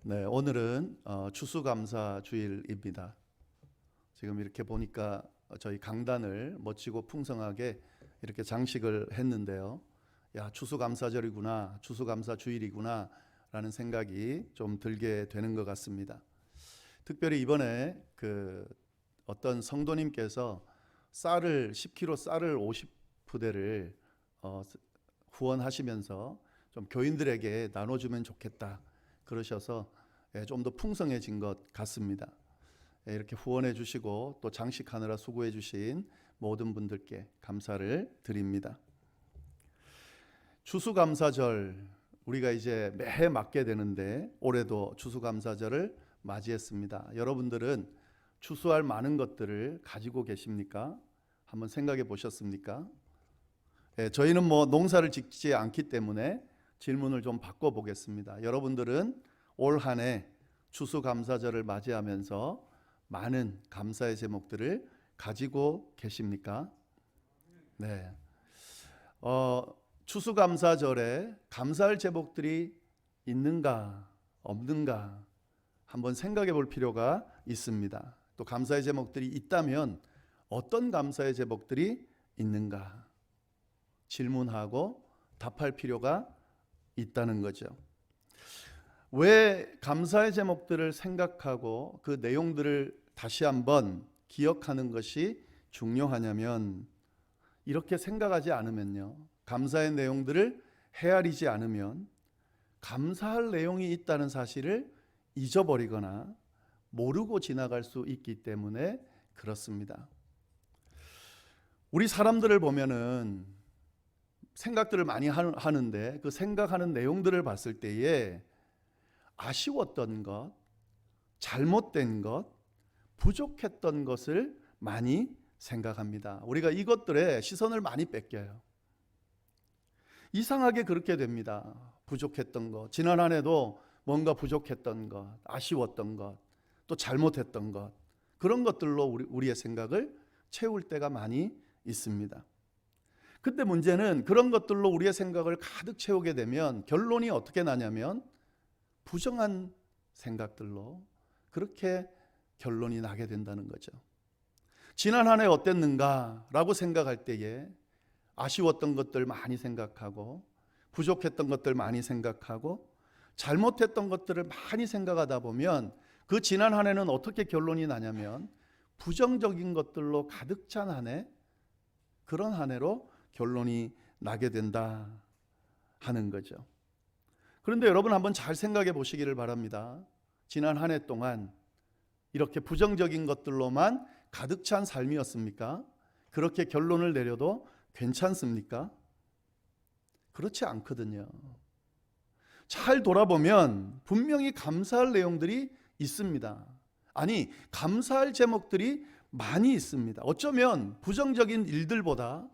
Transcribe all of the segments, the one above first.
네, 오늘은 추수감사 주일입니다. 지금 이렇게 보니까 저희 강단을 멋지고 풍성하게 이렇게 장식을 했는데요. 야, 추수감사절이구나, 추수감사 주일이구나 라는 생각이 좀 들게 되는 것 같습니다. 특별히 이번에 어떤 성도님께서 쌀을 10kg 쌀을 50부대를 후원하시면서 좀 교인들에게 나눠주면 좋겠다 그러셔서 좀 더 풍성해진 것 같습니다. 이렇게 후원해 주시고 또 장식하느라 수고해 주신 모든 분들께 감사를 드립니다. 추수감사절 우리가 이제 매해 맞게 되는데 올해도 추수감사절을 맞이했습니다. 여러분들은 추수할 많은 것들을 가지고 계십니까? 한번 생각해 보셨습니까? 저희는 농사를 짓지 않기 때문에 질문을 좀 바꿔보겠습니다. 여러분들은 올 한 해 추수감사절을 맞이하면서 많은 감사의 제목들을 가지고 계십니까? 네. 추수감사절에 감사할 제목들이 있는가 없는가 한번 생각해 볼 필요가 있습니다. 또 감사의 제목들이 있다면 어떤 감사의 제목들이 있는가 질문하고 답할 필요가 있다는 거죠. 왜 감사의 제목들을 생각하고 그 내용들을 다시 한번 기억하는 것이 중요하냐면, 이렇게 생각하지 않으면요, 감사의 내용들을 헤아리지 않으면 감사할 내용이 있다는 사실을 잊어버리거나 모르고 지나갈 수 있기 때문에 그렇습니다. 우리 사람들을 보면은 생각들을 많이 하는데 그 생각하는 내용들을 봤을 때에 아쉬웠던 것, 잘못된 것, 부족했던 것을 많이 생각합니다. 우리가 이것들에 시선을 많이 뺏겨요. 이상하게 그렇게 됩니다. 부족했던 것, 지난 한 해도 뭔가 부족했던 것, 아쉬웠던 것, 또 잘못했던 것, 그런 것들로 우리의 생각을 채울 때가 많이 있습니다. 근데 문제는 그런 것들로 우리의 생각을 가득 채우게 되면 결론이 어떻게 나냐면 부정한 생각들로 그렇게 결론이 나게 된다는 거죠. 지난 한 해 어땠는가 라고 생각할 때에 아쉬웠던 것들 많이 생각하고 부족했던 것들 많이 생각하고 잘못했던 것들을 많이 생각하다 보면 그 지난 한 해는 어떻게 결론이 나냐면 부정적인 것들로 가득 찬 한 해, 그런 한 해로 결론이 나게 된다 하는 거죠. 그런데 여러분 한번 잘 생각해 보시기를 바랍니다. 지난 한 해 동안 이렇게 부정적인 것들로만 가득 찬 삶이었습니까? 그렇게 결론을 내려도 괜찮습니까? 그렇지 않거든요. 잘 돌아보면 분명히 감사할 내용들이 있습니다. 아니, 감사할 제목들이 많이 있습니다. 어쩌면 부정적인 일들보다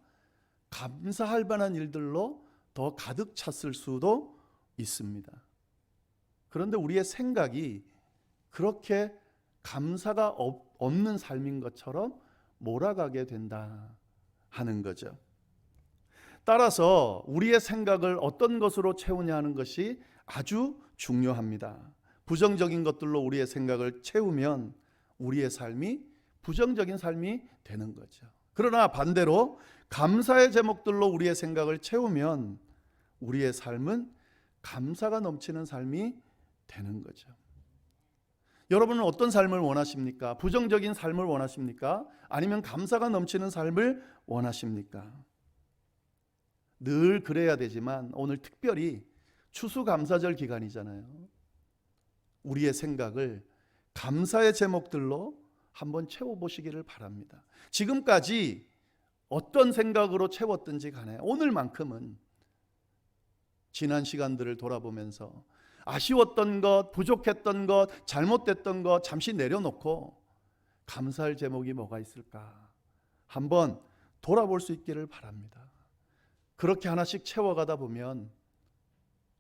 감사할 만한 일들로 더 가득 찼을 수도 있습니다. 그런데 우리의 생각이 그렇게 감사가 없는 삶인 것처럼 몰아가게 된다 하는 거죠. 따라서 우리의 생각을 어떤 것으로 채우냐 하는 것이 아주 중요합니다. 부정적인 것들로 우리의 생각을 채우면 우리의 삶이 부정적인 삶이 되는 거죠. 그러나 반대로 감사의 제목들로 우리의 생각을 채우면 우리의 삶은 감사가 넘치는 삶이 되는 거죠. 여러분은 어떤 삶을 원하십니까? 부정적인 삶을 원하십니까? 아니면 감사가 넘치는 삶을 원하십니까? 늘 그래야 되지만 오늘 특별히 추수감사절 기간이잖아요. 우리의 생각을 감사의 제목들로 한번 채워보시기를 바랍니다. 지금까지 어떤 생각으로 채웠든지 간에 오늘만큼은 지난 시간들을 돌아보면서 아쉬웠던 것, 부족했던 것, 잘못됐던 것 잠시 내려놓고 감사할 제목이 뭐가 있을까 한번 돌아볼 수 있기를 바랍니다. 그렇게 하나씩 채워가다 보면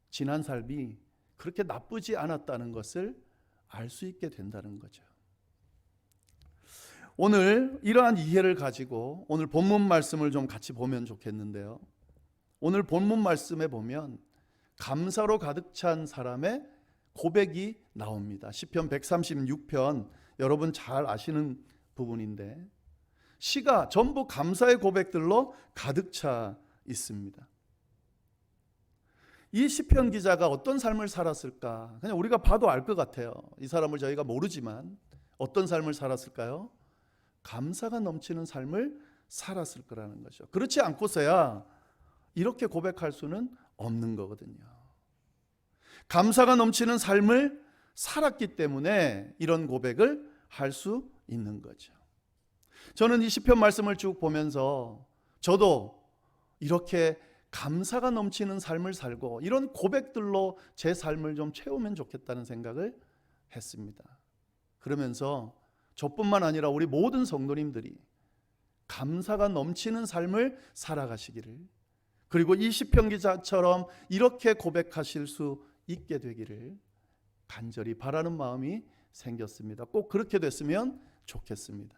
지난 삶이 그렇게 나쁘지 않았다는 것을 알 수 있게 된다는 거죠. 오늘 이러한 이해를 가지고 오늘 본문 말씀을 좀 같이 보면 좋겠는데요. 오늘 본문 말씀에 보면 감사로 가득 찬 사람의 고백이 나옵니다. 시편 136편 여러분 잘 아시는 부분인데 시가 전부 감사의 고백들로 가득 차 있습니다. 이 시편 기자가 어떤 삶을 살았을까? 그냥 우리가 봐도 알 것 같아요. 이 사람을 저희가 모르지만 어떤 삶을 살았을까요? 감사가 넘치는 삶을 살았을 거라는 거죠. 그렇지 않고서야 이렇게 고백할 수는 없는 거거든요. 감사가 넘치는 삶을 살았기 때문에 이런 고백을 할 수 있는 거죠. 저는 이 시편 말씀을 쭉 보면서 저도 이렇게 감사가 넘치는 삶을 살고 이런 고백들로 제 삶을 좀 채우면 좋겠다는 생각을 했습니다. 그러면서 저뿐만 아니라 우리 모든 성도님들이 감사가 넘치는 삶을 살아가시기를, 그리고 이 시편 기자처럼 이렇게 고백하실 수 있게 되기를 간절히 바라는 마음이 생겼습니다. 꼭 그렇게 됐으면 좋겠습니다.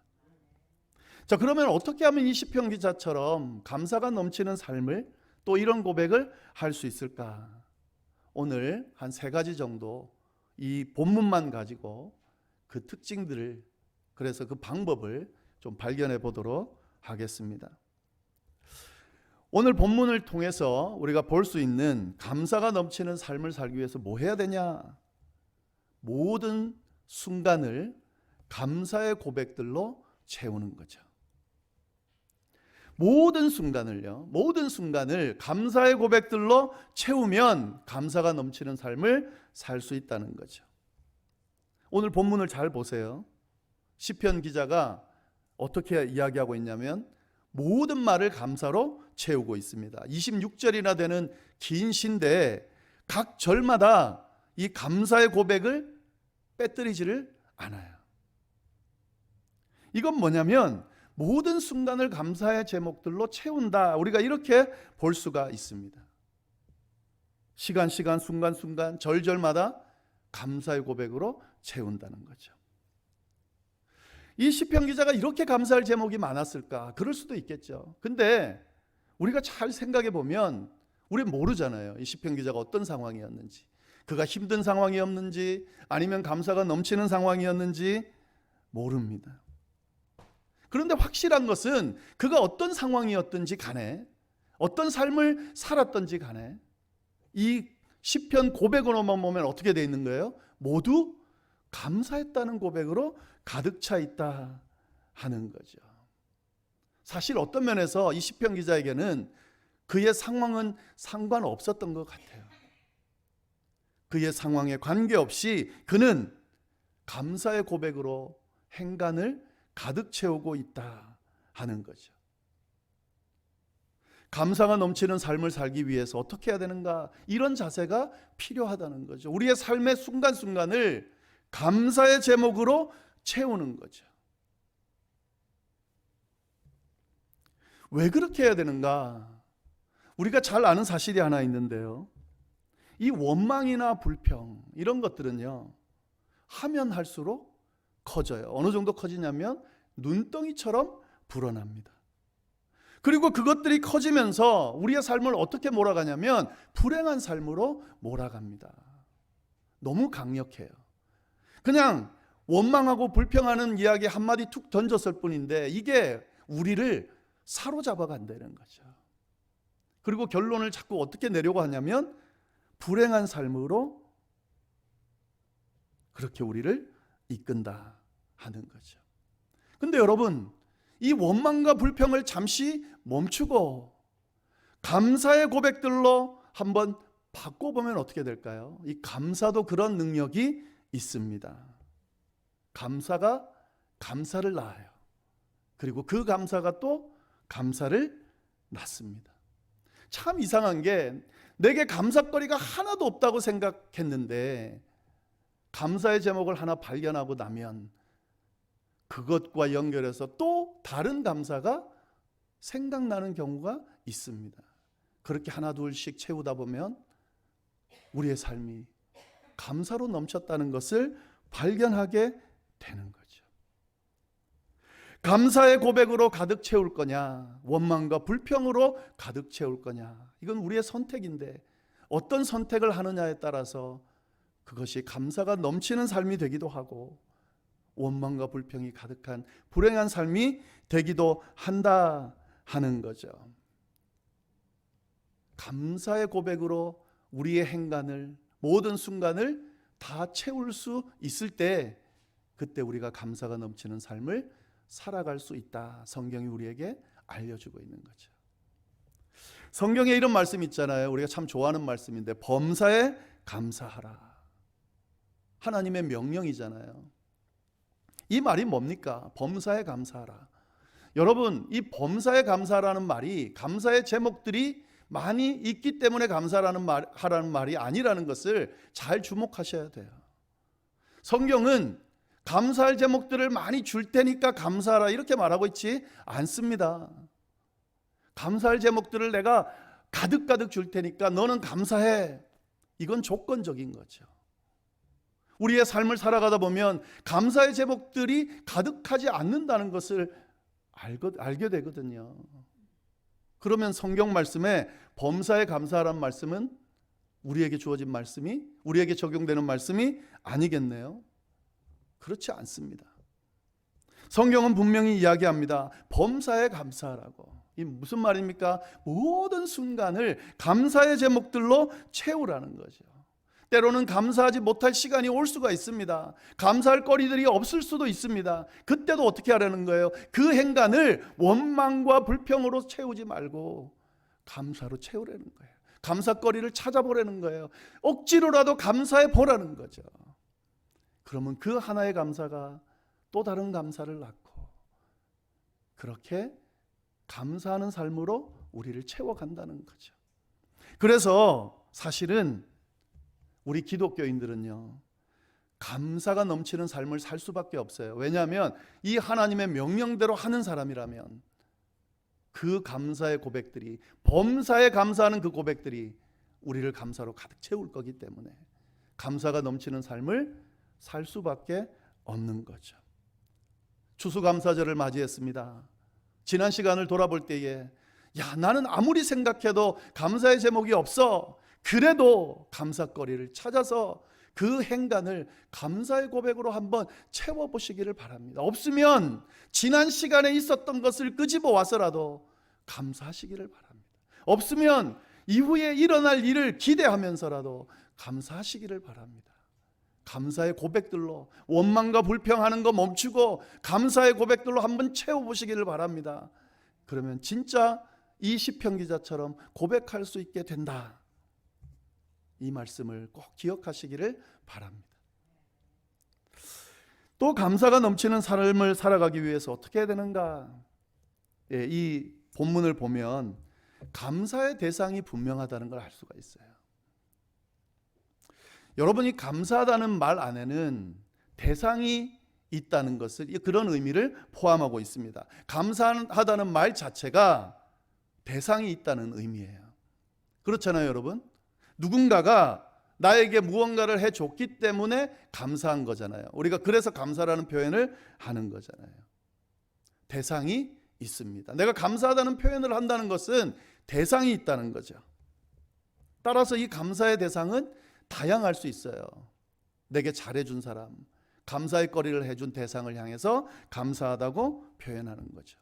자, 그러면 어떻게 하면 이 시편 기자처럼 감사가 넘치는 삶을, 또 이런 고백을 할 수 있을까? 오늘 한 3가지 정도 이 본문만 가지고 그 특징들을, 그래서 그 방법을 좀 발견해 보도록 하겠습니다. 오늘 본문을 통해서 우리가 볼 수 있는 감사가 넘치는 삶을 살기 위해서 뭐 해야 되냐? 모든 순간을 감사의 고백들로 채우는 거죠. 모든 순간을 감사의 고백들로 채우면 감사가 넘치는 삶을 살 수 있다는 거죠. 오늘 본문을 잘 보세요. 시편 기자가 어떻게 이야기하고 있냐면 모든 말을 감사로 채우고 있습니다. 26절이나 되는 긴 시인데 각 절마다 이 감사의 고백을 빼뜨리지를 않아요. 이건 뭐냐면 모든 순간을 감사의 제목들로 채운다, 우리가 이렇게 볼 수가 있습니다. 시간 순간 절절마다 감사의 고백으로 채운다는 거죠. 이 시편 기자가 이렇게 감사할 제목이 많았을까? 그럴 수도 있겠죠. 근데 우리가 잘 생각해 보면 우리는 모르잖아요. 이 시편 기자가 어떤 상황이었는지, 그가 힘든 상황이었는지 아니면 감사가 넘치는 상황이었는지 모릅니다. 그런데 확실한 것은 그가 어떤 상황이었든지 간에, 어떤 삶을 살았든지 간에 이 시편 고백으로만 보면 어떻게 되어 있는 거예요? 모두 감사했다는 고백으로 가득 차 있다 하는 거죠. 사실 어떤 면에서 이 시편 기자에게는 그의 상황은 상관없었던 것 같아요. 그의 상황에 관계없이 그는 감사의 고백으로 행간을 가득 채우고 있다 하는 거죠. 감사가 넘치는 삶을 살기 위해서 어떻게 해야 되는가? 이런 자세가 필요하다는 거죠. 우리의 삶의 순간순간을 감사의 제목으로 채우는 거죠. 왜 그렇게 해야 되는가? 우리가 잘 아는 사실이 하나 있는데요. 이 원망이나 불평 이런 것들은요, 하면 할수록 커져요. 어느 정도 커지냐면 눈덩이처럼 불어납니다. 그리고 그것들이 커지면서 우리의 삶을 어떻게 몰아가냐면 불행한 삶으로 몰아갑니다. 너무 강력해요. 그냥 원망하고 불평하는 이야기 한마디 툭 던졌을 뿐인데 이게 우리를 사로잡아 간다는 거죠. 그리고 결론을 자꾸 어떻게 내려고 하냐면 불행한 삶으로 그렇게 우리를 이끈다 하는 거죠. 근데 여러분, 이 원망과 불평을 잠시 멈추고 감사의 고백들로 한번 바꿔보면 어떻게 될까요? 이 감사도 그런 능력이 있습니다. 감사가 감사를 낳아요. 그리고 그 감사가 또 감사를 낳습니다. 참 이상한 게 내게 감사거리가 하나도 없다고 생각했는데 감사의 제목을 하나 발견하고 나면 그것과 연결해서 또 다른 감사가 생각나는 경우가 있습니다. 그렇게 하나 둘씩 채우다 보면 우리의 삶이 감사로 넘쳤다는 것을 발견하게 되는 거죠. 감사의 고백으로 가득 채울 거냐, 원망과 불평으로 가득 채울 거냐, 이건 우리의 선택인데 어떤 선택을 하느냐에 따라서 그것이 감사가 넘치는 삶이 되기도 하고 원망과 불평이 가득한 불행한 삶이 되기도 한다 하는 거죠. 감사의 고백으로 우리의 행간을, 모든 순간을 다 채울 수 있을 때, 그때 우리가 감사가 넘치는 삶을 살아갈 수 있다. 성경이 우리에게 알려주고 있는 거죠. 성경에 이런 말씀 있잖아요. 우리가 참 좋아하는 말씀인데, 범사에 감사하라. 하나님의 명령이잖아요. 이 말이 뭡니까? 범사에 감사하라. 여러분, 이 범사에 감사라는 말이 감사의 제목들이 많이 있기 때문에 하라는 말이 아니라는 것을 잘 주목하셔야 돼요. 성경은 감사할 제목들을 많이 줄 테니까 감사하라 이렇게 말하고 있지 않습니다. 감사할 제목들을 내가 가득가득 줄 테니까 너는 감사해. 이건 조건적인 거죠. 우리의 삶을 살아가다 보면 감사의 제목들이 가득하지 않는다는 것을 알게 되거든요. 그러면 성경 말씀에 범사에 감사하라는 말씀은 우리에게 주어진 말씀이, 우리에게 적용되는 말씀이 아니겠네요. 그렇지 않습니다. 성경은 분명히 이야기합니다. 범사에 감사하라고. 이 무슨 말입니까? 모든 순간을 감사의 제목들로 채우라는 거죠. 때로는 감사하지 못할 시간이 올 수가 있습니다. 감사할 거리들이 없을 수도 있습니다. 그때도 어떻게 하라는 거예요? 그 행간을 원망과 불평으로 채우지 말고 감사로 채우라는 거예요. 감사거리를 찾아보라는 거예요. 억지로라도 감사해 보라는 거죠. 그러면 그 하나의 감사가 또 다른 감사를 낳고 그렇게 감사하는 삶으로 우리를 채워간다는 거죠. 그래서 사실은 우리 기독교인들은요, 감사가 넘치는 삶을 살 수밖에 없어요. 왜냐하면 이 하나님의 명령대로 하는 사람이라면 그 감사의 고백들이, 범사에 감사하는 그 고백들이 우리를 감사로 가득 채울 거기 때문에 감사가 넘치는 삶을 살 수밖에 없는 거죠. 추수감사절을 맞이했습니다. 지난 시간을 돌아볼 때에 나는 아무리 생각해도 감사의 제목이 없어. 그래도 감사거리를 찾아서 그 행간을 감사의 고백으로 한번 채워보시기를 바랍니다. 없으면 지난 시간에 있었던 것을 끄집어 와서라도 감사하시기를 바랍니다. 없으면 이후에 일어날 일을 기대하면서라도 감사하시기를 바랍니다. 감사의 고백들로, 원망과 불평하는 거 멈추고 감사의 고백들로 한번 채워보시기를 바랍니다. 그러면 진짜 이 시편 기자처럼 고백할 수 있게 된다. 이 말씀을 꼭 기억하시기를 바랍니다. 또 감사가 넘치는 삶을 살아가기 위해서 어떻게 해야 되는가? 이 본문을 보면 감사의 대상이 분명하다는 걸 알 수가 있어요. 여러분이 감사하다는 말 안에는 대상이 있다는 것을, 그런 의미를 포함하고 있습니다. 감사하다는 말 자체가 대상이 있다는 의미예요. 그렇잖아요, 여러분. 누군가가 나에게 무언가를 해줬기 때문에 감사한 거잖아요. 우리가 그래서 감사라는 표현을 하는 거잖아요. 대상이 있습니다. 내가 감사하다는 표현을 한다는 것은 대상이 있다는 거죠. 따라서 이 감사의 대상은 다양할 수 있어요. 내게 잘해준 사람, 감사의 거리를 해준 대상을 향해서 감사하다고 표현하는 거죠.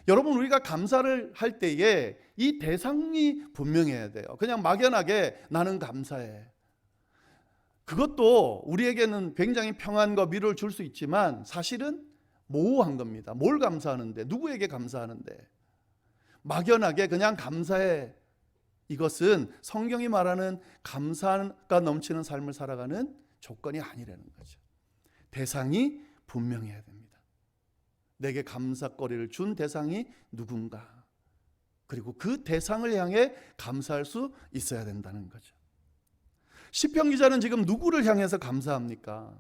여러분, 우리가 감사를 할 때에 이 대상이 분명해야 돼요. 그냥 막연하게 나는 감사해. 그것도 우리에게는 굉장히 평안과 위로를 줄 수 있지만 사실은 모호한 겁니다. 뭘 감사하는데, 누구에게 감사하는데. 막연하게 그냥 감사해. 이것은 성경이 말하는 감사가 넘치는 삶을 살아가는 조건이 아니라는 거죠. 대상이 분명해야 됩니다. 내게 감사거리를 준 대상이 누군가, 그리고 그 대상을 향해 감사할 수 있어야 된다는 거죠. 시편 기자는 지금 누구를 향해서 감사합니까?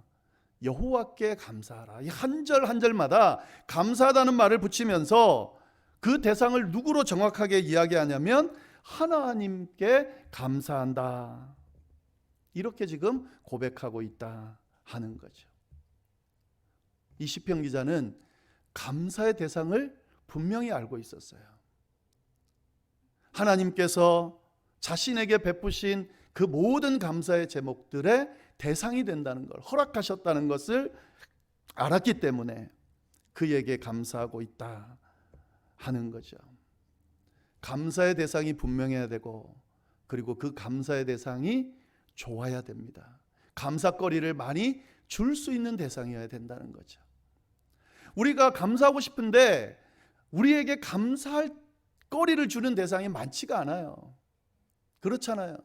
여호와께 감사하라. 이 한 절 한 절마다 감사하다는 말을 붙이면서 그 대상을 누구로 정확하게 이야기하냐면 하나님께 감사한다. 이렇게 지금 고백하고 있다 하는 거죠. 이 시편 기자는 감사의 대상을 분명히 알고 있었어요. 하나님께서 자신에게 베푸신 그 모든 감사의 제목들의 대상이 된다는 걸, 허락하셨다는 것을 알았기 때문에 그에게 감사하고 있다 하는 거죠. 감사의 대상이 분명해야 되고, 그리고 그 감사의 대상이 좋아야 됩니다. 감사거리를 많이 줄 수 있는 대상이어야 된다는 거죠. 우리가 감사하고 싶은데 우리에게 감사할 거리를 주는 대상이 많지가 않아요. 그렇잖아요.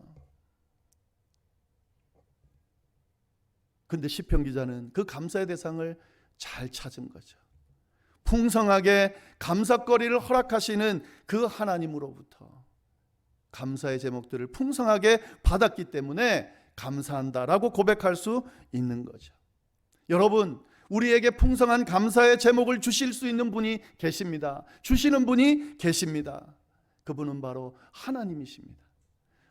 근데 시편 기자는 그 감사의 대상을 잘 찾은 거죠. 풍성하게 감사거리를 허락하시는 그 하나님으로부터 감사의 제목들을 풍성하게 받았기 때문에 감사한다라고 고백할 수 있는 거죠. 여러분, 우리에게 풍성한 감사의 제목을 주실 수 있는 분이 계십니다. 주시는 분이 계십니다. 그분은 바로 하나님이십니다.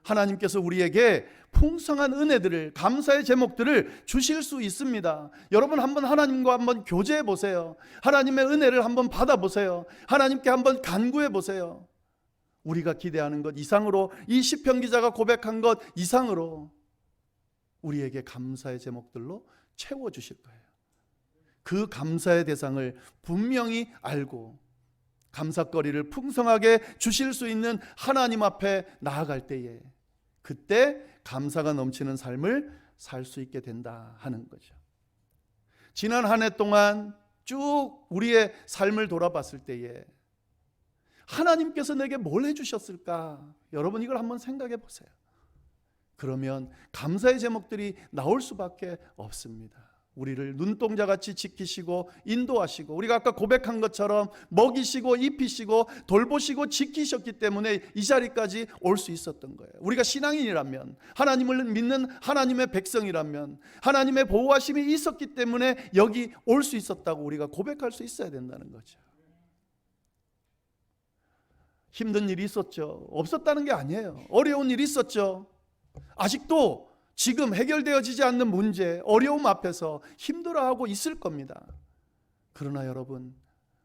하나님께서 우리에게 풍성한 은혜들을, 감사의 제목들을 주실 수 있습니다. 여러분, 한번 하나님과 한번 교제해 보세요. 하나님의 은혜를 한번 받아 보세요. 하나님께 한번 간구해 보세요. 우리가 기대하는 것 이상으로, 이 시편 기자가 고백한 것 이상으로 우리에게 감사의 제목들로 채워 주실 거예요. 그 감사의 대상을 분명히 알고 감사거리를 풍성하게 주실 수 있는 하나님 앞에 나아갈 때에, 그때 감사가 넘치는 삶을 살 수 있게 된다 하는 거죠. 지난 한 해 동안 쭉 우리의 삶을 돌아봤을 때에 하나님께서 내게 뭘 해주셨을까? 여러분, 이걸 한번 생각해 보세요. 그러면 감사의 제목들이 나올 수밖에 없습니다. 우리를 눈동자같이 지키시고 인도하시고, 우리가 아까 고백한 것처럼 먹이시고 입히시고 돌보시고 지키셨기 때문에 이 자리까지 올 수 있었던 거예요. 우리가 신앙인이라면, 하나님을 믿는 하나님의 백성이라면 하나님의 보호하심이 있었기 때문에 여기 올 수 있었다고 우리가 고백할 수 있어야 된다는 거죠. 힘든 일이 있었죠. 없었다는 게 아니에요. 어려운 일이 있었죠. 아직도 지금 해결되어지지 않는 문제, 어려움 앞에서 힘들어하고 있을 겁니다. 그러나 여러분,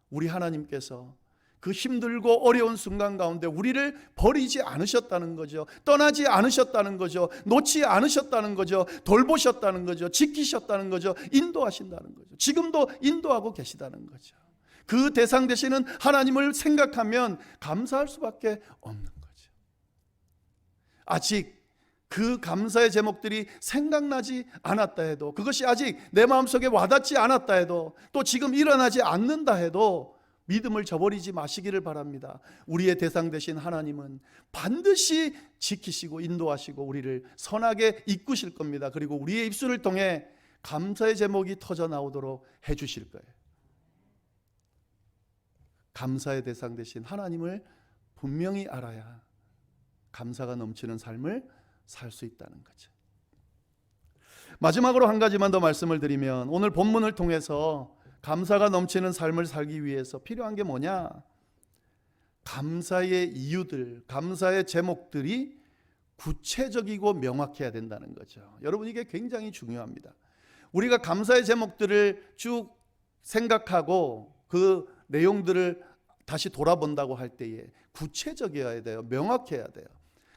우리 하나님께서 그 힘들고 어려운 순간 가운데 우리를 버리지 않으셨다는 거죠. 떠나지 않으셨다는 거죠. 놓지 않으셨다는 거죠. 돌보셨다는 거죠. 지키셨다는 거죠. 인도하신다는 거죠. 지금도 인도하고 계시다는 거죠. 그 대상 되시는 하나님을 생각하면 감사할 수밖에 없는 거죠. 아직 그 감사의 제목들이 생각나지 않았다 해도, 그것이 아직 내 마음속에 와닿지 않았다 해도, 또 지금 일어나지 않는다 해도 믿음을 저버리지 마시기를 바랍니다. 우리의 대상 되신 하나님은 반드시 지키시고 인도하시고 우리를 선하게 이끄실 겁니다. 그리고 우리의 입술을 통해 감사의 제목이 터져 나오도록 해주실 거예요. 감사의 대상 되신 하나님을 분명히 알아야 감사가 넘치는 삶을 살 수 있다는 거죠. 마지막으로 한 가지만 더 말씀을 드리면, 오늘 본문을 통해서 감사가 넘치는 삶을 살기 위해서 필요한 게 뭐냐? 감사의 이유들, 감사의 제목들이 구체적이고 명확해야 된다는 거죠. 여러분, 이게 굉장히 중요합니다. 우리가 감사의 제목들을 쭉 생각하고 그 내용들을 다시 돌아본다고 할 때에 구체적이어야 돼요. 명확해야 돼요.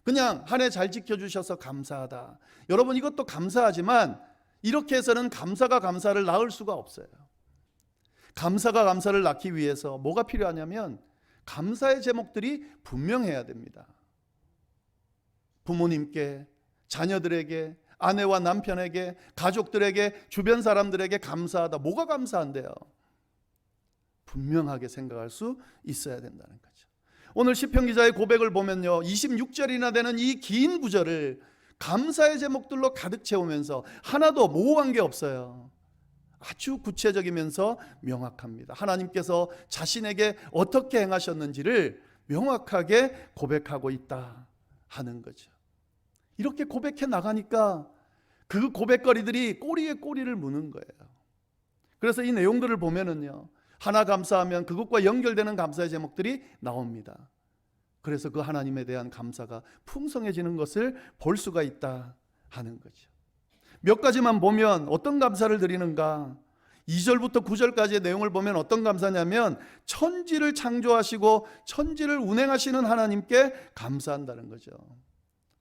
그냥 한 해 잘 지켜주셔서 감사하다. 여러분, 이것도 감사하지만 이렇게 해서는 감사가 감사를 낳을 수가 없어요. 감사가 감사를 낳기 위해서 뭐가 필요하냐면 감사의 제목들이 분명해야 됩니다. 부모님께, 자녀들에게, 아내와 남편에게, 가족들에게, 주변 사람들에게 감사하다. 뭐가 감사한데요? 분명하게 생각할 수 있어야 된다는 거죠. 오늘 시편 기자의 고백을 보면요, 26절이나 되는 이 긴 구절을 감사의 제목들로 가득 채우면서 하나도 모호한 게 없어요. 아주 구체적이면서 명확합니다. 하나님께서 자신에게 어떻게 행하셨는지를 명확하게 고백하고 있다 하는 거죠. 이렇게 고백해 나가니까 그 고백거리들이 꼬리에 꼬리를 무는 거예요. 그래서 이 내용들을 보면은요, 하나 감사하면 그것과 연결되는 감사의 제목들이 나옵니다. 그래서 그 하나님에 대한 감사가 풍성해지는 것을 볼 수가 있다 하는 거죠. 몇 가지만 보면 어떤 감사를 드리는가? 2절부터 9절까지의 내용을 보면 어떤 감사냐면 천지를 창조하시고 천지를 운행하시는 하나님께 감사한다는 거죠.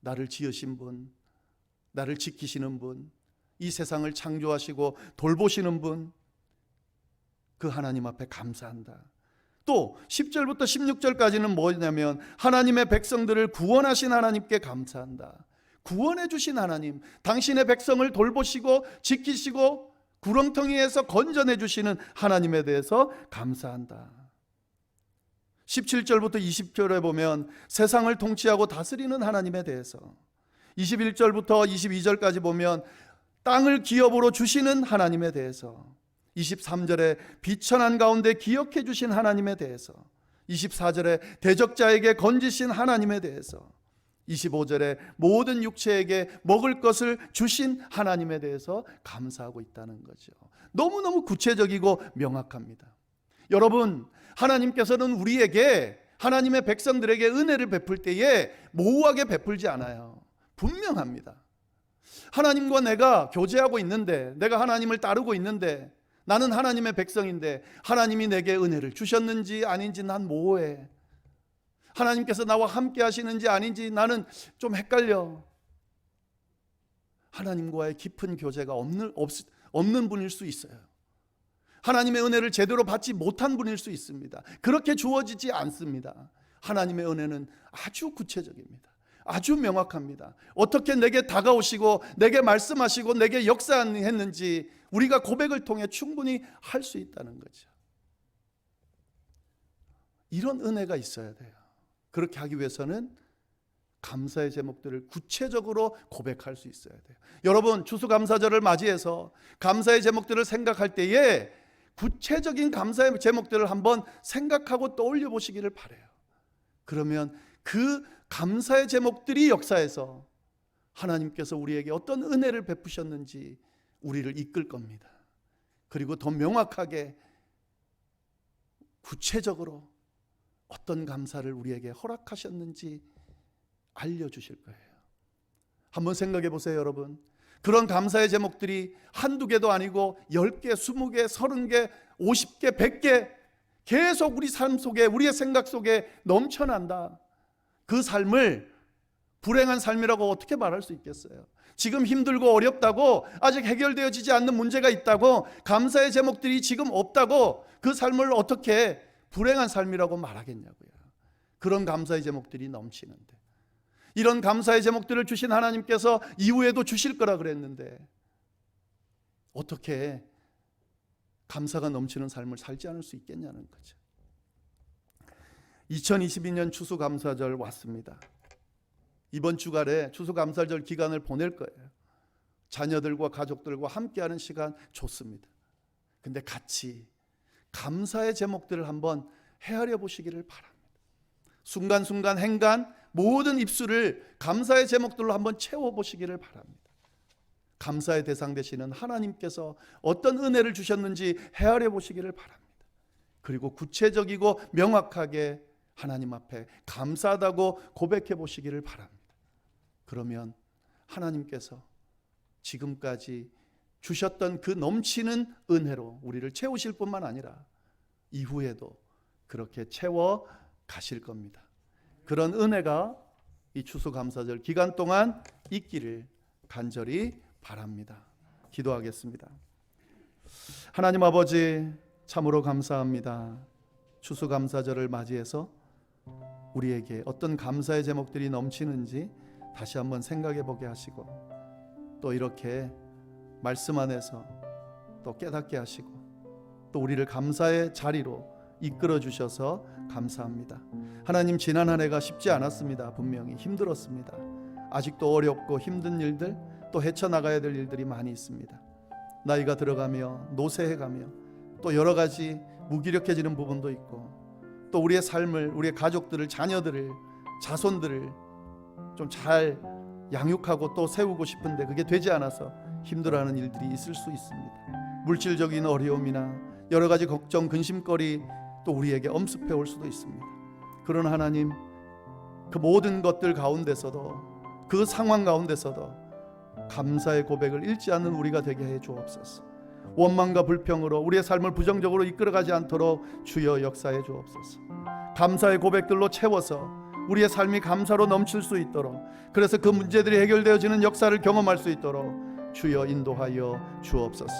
나를 지으신 분, 나를 지키시는 분, 이 세상을 창조하시고 돌보시는 분, 그 하나님 앞에 감사한다. 또 10절부터 16절까지는 뭐냐면 하나님의 백성들을 구원하신 하나님께 감사한다. 구원해 주신 하나님, 당신의 백성을 돌보시고 지키시고 구렁텅이에서 건져내 주시는 하나님에 대해서 감사한다. 17절부터 20절에 보면 세상을 통치하고 다스리는 하나님에 대해서, 21절부터 22절까지 보면 땅을 기업으로 주시는 하나님에 대해서, 23절에 비천한 가운데 기억해 주신 하나님에 대해서, 24절에 대적자에게 건지신 하나님에 대해서, 25절에 모든 육체에게 먹을 것을 주신 하나님에 대해서 감사하고 있다는 거죠. 너무너무 구체적이고 명확합니다. 여러분, 하나님께서는 우리에게, 하나님의 백성들에게 은혜를 베풀 때에 모호하게 베풀지 않아요. 분명합니다. 하나님과 내가 교제하고 있는데, 내가 하나님을 따르고 있는데, 나는 하나님의 백성인데 하나님이 내게 은혜를 주셨는지 아닌지 난 모호해. 하나님께서 나와 함께 하시는지 아닌지 나는 좀 헷갈려. 하나님과의 깊은 교제가 없는 분일 수 있어요. 하나님의 은혜를 제대로 받지 못한 분일 수 있습니다. 그렇게 주어지지 않습니다. 하나님의 은혜는 아주 구체적입니다. 아주 명확합니다. 어떻게 내게 다가오시고 내게 말씀하시고 내게 역사했는지 우리가 고백을 통해 충분히 할 수 있다는 거죠. 이런 은혜가 있어야 돼요. 그렇게 하기 위해서는 감사의 제목들을 구체적으로 고백할 수 있어야 돼요. 여러분, 추수감사절을 맞이해서 감사의 제목들을 생각할 때에 구체적인 감사의 제목들을 한번 생각하고 떠올려 보시기를 바라요. 그러면 그 감사의 제목들이 역사해서 하나님께서 우리에게 어떤 은혜를 베푸셨는지 우리를 이끌 겁니다. 그리고 더 명확하게 구체적으로 어떤 감사를 우리에게 허락하셨는지 알려주실 거예요. 한번 생각해 보세요, 여러분. 그런 감사의 제목들이 한두 개도 아니고 10개, 20개, 30개, 50개, 100개 계속 우리 삶 속에, 우리의 생각 속에 넘쳐난다. 그 삶을 불행한 삶이라고 어떻게 말할 수 있겠어요? 지금 힘들고 어렵다고, 아직 해결되어지지 않는 문제가 있다고, 감사의 제목들이 지금 없다고 그 삶을 어떻게 불행한 삶이라고 말하겠냐고요. 그런 감사의 제목들이 넘치는데, 이런 감사의 제목들을 주신 하나님께서 이후에도 주실 거라 그랬는데 어떻게 감사가 넘치는 삶을 살지 않을 수 있겠냐는 거죠. 2022년 추수감사절 왔습니다. 이번 주간에 추수감사절 기간을 보낼 거예요. 자녀들과 가족들과 함께하는 시간 좋습니다. 근데 같이 감사의 제목들을 한번 헤아려 보시기를 바랍니다. 순간순간 행간 모든 입술을 감사의 제목들로 한번 채워보시기를 바랍니다. 감사의 대상 되시는 하나님께서 어떤 은혜를 주셨는지 헤아려 보시기를 바랍니다. 그리고 구체적이고 명확하게 하나님 앞에 감사하다고 고백해 보시기를 바랍니다. 그러면 하나님께서 지금까지 주셨던 그 넘치는 은혜로 우리를 채우실 뿐만 아니라 이후에도 그렇게 채워 가실 겁니다. 그런 은혜가 이 추수감사절 기간 동안 있기를 간절히 바랍니다. 기도하겠습니다. 하나님 아버지, 참으로 감사합니다. 추수감사절을 맞이해서 우리에게 어떤 감사의 제목들이 넘치는지 다시 한번 생각해 보게 하시고, 또 이렇게 말씀 안에서 또 깨닫게 하시고, 또 우리를 감사의 자리로 이끌어 주셔서 감사합니다. 하나님, 지난 한 해가 쉽지 않았습니다. 분명히 힘들었습니다. 아직도 어렵고 힘든 일들, 또 헤쳐나가야 될 일들이 많이 있습니다. 나이가 들어가며 노쇠해가며 또 여러 가지 무기력해지는 부분도 있고, 또 우리의 삶을, 우리의 가족들을, 자녀들을, 자손들을 좀 잘 양육하고 또 세우고 싶은데 그게 되지 않아서 힘들어하는 일들이 있을 수 있습니다. 물질적인 어려움이나 여러 가지 걱정, 근심거리 또 우리에게 엄습해 올 수도 있습니다. 그러나 하나님, 그 모든 것들 가운데서도, 그 상황 가운데서도 감사의 고백을 잃지 않는 우리가 되게 해 주옵소서. 원망과 불평으로 우리의 삶을 부정적으로 이끌어가지 않도록 주여 역사해 주옵소서. 감사의 고백들로 채워서 우리의 삶이 감사로 넘칠 수 있도록, 그래서 그 문제들이 해결되어지는 역사를 경험할 수 있도록 주여 인도하여 주옵소서.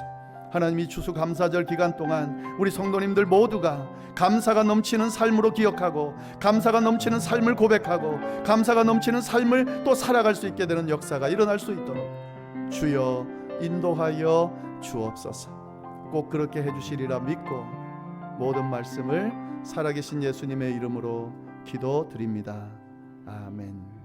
하나님, 이 추수감사절 기간 동안 우리 성도님들 모두가 감사가 넘치는 삶으로 기억하고 감사가 넘치는 삶을 고백하고 감사가 넘치는 삶을 또 살아갈 수 있게 되는 역사가 일어날 수 있도록 주여 인도하여 주옵소서. 꼭 그렇게 해주시리라 믿고 모든 말씀을 살아계신 예수님의 이름으로 기도드립니다. 아멘.